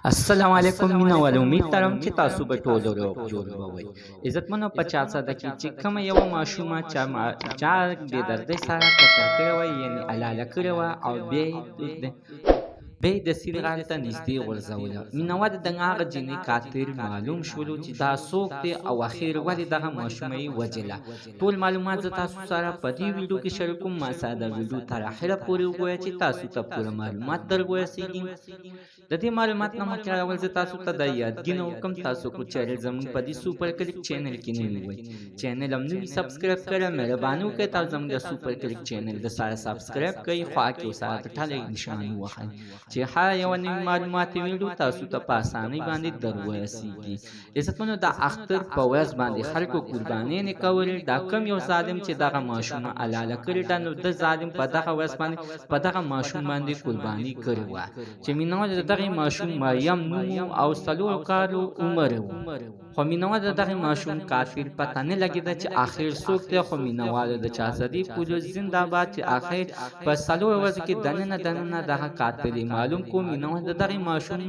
السلام علیکم مینه وال امید لرم چې تاسو به ټول روغ جوړ وئ عزتمنو په چا ساده کې چې کومه یوه ماشومه چا بې دردۍ سره قتل کړې وه یعنې حلاله کړې وه او بیا یې د سیند غاړې ته نږدې غورځوله مینهوال د هغه جینۍ قاتل معلوم شولو چې دا څوک دی او اخر ولې دغه ماشومه یې وژله ټول معلومات زه تاسو سره په دې ویډیو کې شریکوم ما سره د ویډیو تر اخره پورې وګورئ چې تاسو ته پوره معلومات در ورسیږي د دې معلومات نه مخکې راول زه تاسو ته د یادګینه وکم تاسو کو چینل زموږ په دې سوپر کلیک چینل کې نه وي چینل هم نوي سبسکرایب کړئ مهرباني وکړئ تاسو زموږ د سوپر کلیک چینل د سره سبسکرایب کړئ خوا کې سره د ټاله نشان ووهئ چې هر یو نوی معلومات ویډیو تاسو ته په اسانۍ باندې در ورسیږي عزتمنو د اختر په ورځ باندې خلکو قربانۍ نه کولې دا کم یو ظالم چې دغه ماشومه حلاله کړې ده نو د ظالم په دغه ورځ باندې په دغه ماشوم باندې قرباني کړې وه چې مینهوال د دغه ماشوم مریم نوم او 4 کالو عمر و خو مینهوال د دغه ماشوم قاتل پته نه لګېده چې آخر څوک دی خو مینهوال د چارسدي پولیس زنده‌باد چې آخر په 4 ورځو کې دننه دغه قاتل معلوم کو مینهوال د دغه ماشوم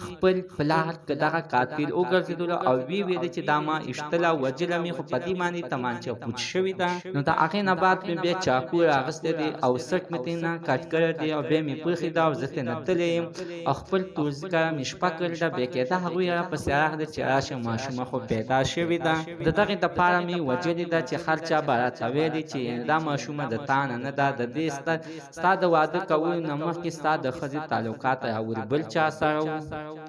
خپل پلار دغه قاتل وګرځېدلو او ویل چې دا ما اشتلا وجله مې خو په دې باندې تمانچه پوچ شوې ده نو د هغې نه بعد مې بیا چاقو راغستی دی او سټ مې ترېنه کټ کړی دی او بیا مې پرېښې ده او زه ترېنه تللی یم او خپل توزیکه مې شپه کړې ده بیا کېده هغوی راپسې راغله چې راشه ماشومه خو پیدا شوې ده د دغې دپاره مې وجلې ده چې هر چا به راته ویلې چې دا ماشومه د تا نه ده د دې ستا د واده کولو نه مخکې ستا د ښځې تعلقات راوړي بل چا سره و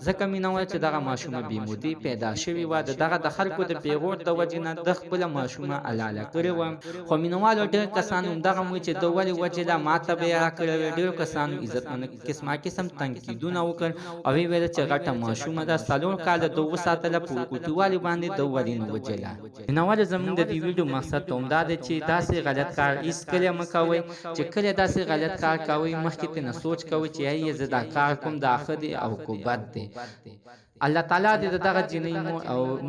ځکه مینه وایي چې دغه ماشومه بې مودې پیدا شوې وه د دغه د خلکو د پیغور د وجې نه د خپله ماشومه حلاله کړې وه خو مینهوالو ډېر کسان همدغه وایي چې د ولې وجله ما ته به یې راکړې وې ډېرو کسانو عزتمنو قسمه قسم تنقیدونه وکړ او ویې ویل چې غټه ماشومه ده 4 کاله ده وساتله په کوټیوالي باندې د ولې نه وجله مینهوالو زموږ د دې ویډیو مقصد ته همدا دی چې داسې غلط کار هېڅکله مه کوئ چې کله داسې غلط کار کوئ مخکې ترې نه سوچ کوئ چې ای زه دا کار کوم دا ښه دی او کو بد دی الله تعالی دې دغه جنۍ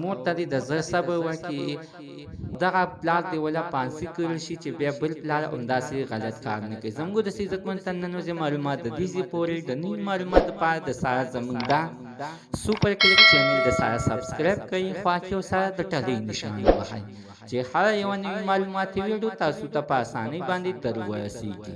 مور ته دې د زړه صبر ورکړي دغه پلار دې ولا پانسي کړل شي چې بیا بل پلار همداسې غلط کار نه کوي زموږ د عزتمن نن معلومات د دې پورې د نوي معلومات لپاره د ساره زموږ دا سوپر کلیک چینل د ساره سبسکرایب کړئ خوا کې سره د ټلې نشان ووهئ چې هر یو نوي معلومات ویډیو تاسو ته په اسانۍ باندې در ورسیږي